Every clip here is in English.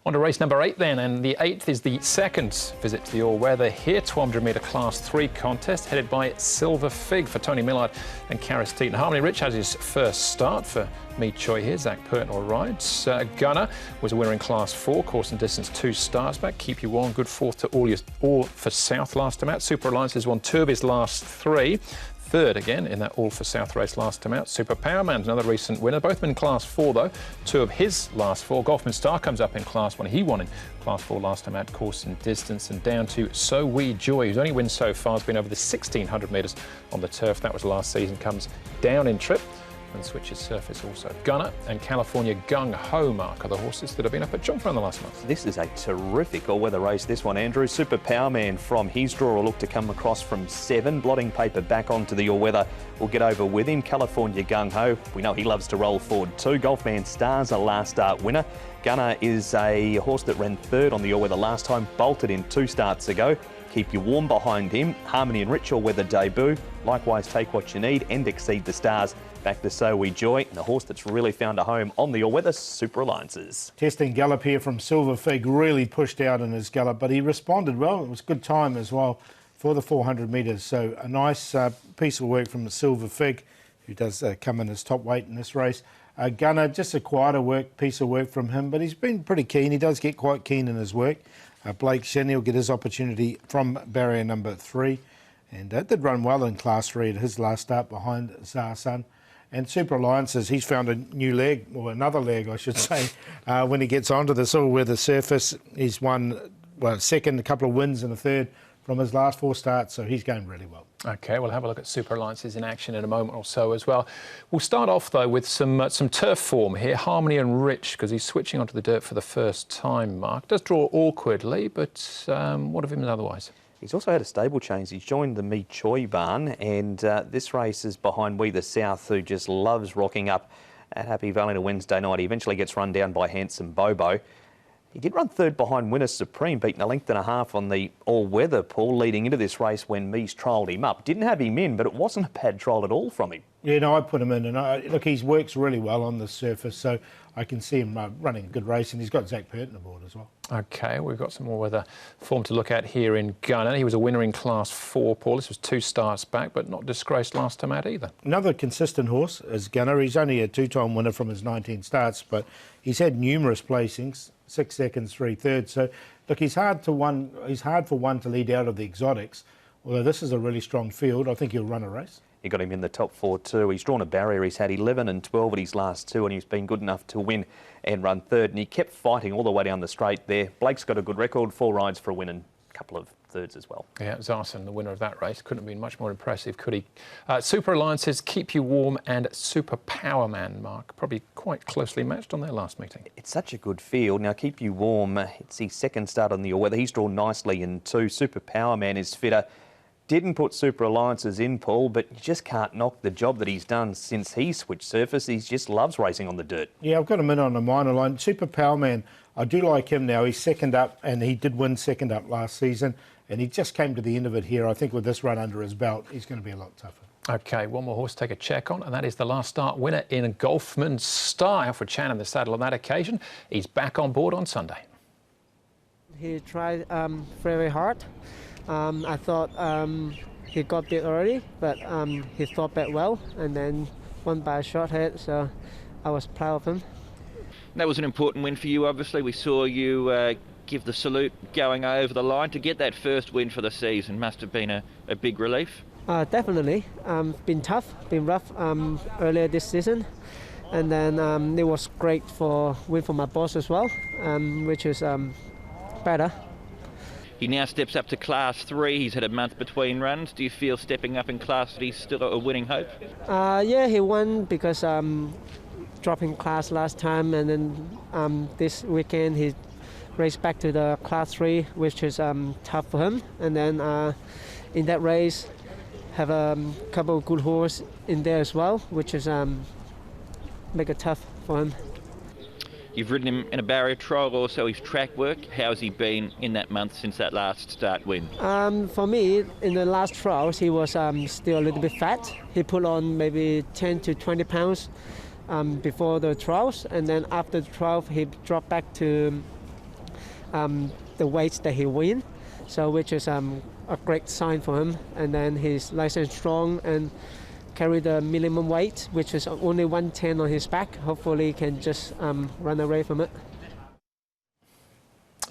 On to race number 8 then, and the 8th is the second visit to the all-weather here, 200-metre Class 3 contest, headed by Silver Fig for Tony Millard and Caris Teaton. Harmony Rich has his first start for Me Choi here. Zach Purtnell rides. Gunner was a winner in Class 4, course and distance 2 starts back. Keep You Warm, good fourth to All for South last time out. Super Alliance has won 2 of his last 3. Third again in that All for South race last time out. Super Powerman's another recent winner. Both in Class 4 though. 2 of his last 4. Golfman Star comes up in Class 1. He won in Class 4 last time out, course and distance. And down to So We Joy, whose only win so far has been over the 1,600 metres on the turf. That was last season. Comes down in trip and switches surface also. Gunner and California Gung Ho Mark are the horses that have been up at Jumper in the last month. This is a terrific all-weather race, this one, Andrew. Super Powerman from his draw will look to come across from 7. Blotting paper back onto the all-weather will get over with him. California Gung Ho, we know he loves to roll forward too. Golfman Star's a last start winner. Gunner is a horse that ran 3rd on the all-weather last time, bolted in 2 starts ago. Keep You Warm behind him. Harmony and Rich all-weather debut. Likewise, Take What You Need and Exceed the Stars. Back to So We Joy, and the horse that's really found a home on the all-weather, Super Alliances. Testing gallop here from Silver Fig, really pushed out in his gallop, but he responded well. It was good time as well for the 400 metres. So a nice piece of work from the Silver Fig, who does come in as top weight in this race. Gunner, just a quieter piece of work from him, but he's been pretty keen. He does get quite keen in his work. Blake Shin, he'll get his opportunity from barrier number 3. And did run well in Class 3 at his last start behind Sha Tin. And Super Alliances, he's found a new leg, or another leg, I should say, when he gets onto this all-weather surface. He's won, second, a couple of wins and a third from his last 4 starts, so he's going really well. OK, we'll have a look at Super Alliances in action in a moment or so as well. We'll start off, though, with some turf form here. Harmony and Rich, because he's switching onto the dirt for the first time, Mark. Does draw awkwardly, but what of him otherwise? He's also had a stable change. He's joined the Me Choi barn, and this race is behind We the South, who just loves rocking up at Happy Valley on a Wednesday night. He eventually gets run down by Handsome Bobo. He did run 3rd behind Winner Supreme, beating a length and a half on the all-weather pool leading into this race when Mees trialled him up. Didn't have him in, but it wasn't a bad trial at all from him. Yeah, no, I put him in, and look, he works really well on the surface, so I can see him running a good race, and he's got Zach Purtnell aboard as well. OK, we've got some more weather form to look at here in Gunner. He was a winner in Class 4, Paul. This was 2 starts back, but not disgraced last time out either. Another consistent horse is Gunner. He's only a 2-time winner from his 19 starts, but he's had numerous placings, 6 seconds, 3 thirds. So, look, he's hard for one to lead out of the exotics. Although this is a really strong field, I think he'll run a race. He got him in the top 4 too. He's drawn a barrier. He's had 11 and 12 at his last 2, and he's been good enough to win and run 3rd. And he kept fighting all the way down the straight there. Blake's got a good record, 4 rides for a win and a couple of thirds as well. Yeah, Zarson, the winner of that race. Couldn't have been much more impressive, could he? Super Alliances, Keep You Warm and Super Powerman, Mark. Probably quite closely matched on their last meeting. It's such a good field. Now, Keep You Warm, it's his 2nd start on the all-weather. He's drawn nicely in 2. Super Powerman is fitter. Didn't put Super Alliances in, Paul, but you just can't knock the job that he's done since he switched surface. He just loves racing on the dirt. Yeah, I've got him in on the minor line. Super Powerman, I do like him now. He's 2nd up, and he did win 2nd up last season, and he just came to the end of it here. I think with this run under his belt, he's going to be a lot tougher. OK, one more horse to take a check on, and that is the last start winner in Golfman Star. Alfred Chan in the saddle on that occasion. He's back on board on Sunday. He tried very hard. I thought he got beat already, but he thought back well and then won by a short head, so I was proud of him. That was an important win for you, obviously. We saw you give the salute going over the line. To get that first win for the season must have been a big relief. Definitely. Been tough, been rough earlier this season. And then it was great win for my boss as well, which is better. He now steps up to Class 3. He's had a month between runs. Do you feel stepping up in Class 3 is still a winning hope? Yeah, he won because dropping class last time, and then this weekend he raced back to the Class 3, which is tough for him. And then in that race, have a couple of good horses in there as well, which is make it tough for him. You've ridden him in a barrier trial, also his track work. How's he been in that month since that last start win? For me, in the last trials, he was still a little bit fat. He put on maybe 10 to 20 pounds before the trials, and then after the trial, he dropped back to the weights that he win, so which is a great sign for him. And then he's nice and strong and carry the minimum weight, which is only 110 on his back. Hopefully he can just run away from it.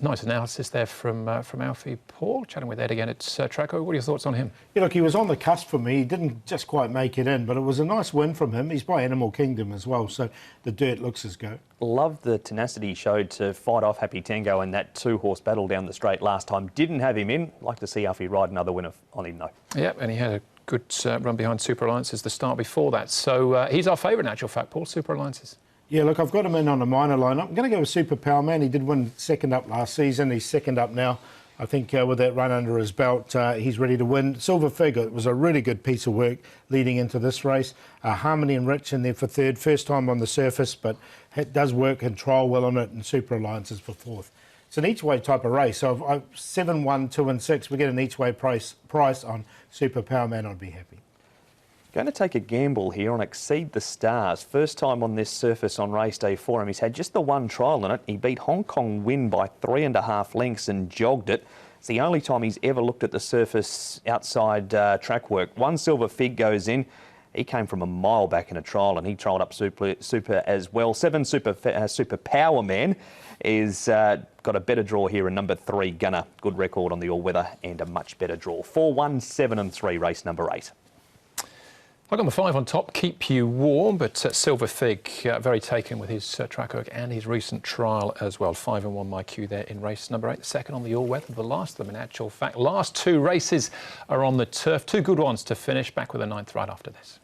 Nice analysis there from Alfie Paul, chatting with Ed again at Traco. What are your thoughts on him? Yeah, look, he was on the cusp for me. He didn't just quite make it in, but it was a nice win from him. He's by Animal Kingdom as well, so the dirt looks his go. Love the tenacity he showed to fight off Happy Tango in that two-horse battle down the straight last time. Didn't have him in. Like to see Alfie ride another winner on him, though. Yeah, and he had a good run behind Super Alliances the start before that. So he's our favourite, in actual fact, Paul, Super Alliances. Yeah, look, I've got him in on a minor lineup. I'm going to go with Super Power Man. He did win second up last season. He's second up now. I think with that run under his belt, he's ready to win. Silver Fig, it was a really good piece of work leading into this race. Harmony and Rich in there for third. First time on the surface, but it does work and trial well on it, and Super Alliances for fourth. It's an each-way type of race. So 7, 1, 2 and 6, we get an each-way price on Super Power Man, I'd be happy. Going to take a gamble here on Exceed the Stars. First time on this surface on race day for him. He's had just the one trial in it. He beat Hong Kong Win by 3.5 lengths and jogged it. It's the only time he's ever looked at the surface outside track work. One Silver Fig goes in. He came from a mile back in a trial and he trialled up super as well. 7 Super Power Man is got a better draw here in number 3 Gunner. Good record on the all-weather and a much better draw. 4, 1, 7 and 3 race number 8. I got the 5 on top, Keep You Warm, but Silver Fig very taken with his track work and his recent trial as well. 5 and 1 my cue there in race number 8. The second on the all-weather, the last of them in actual fact. Last 2 races are on the turf. 2 good ones to finish. Back with the 9th right after this.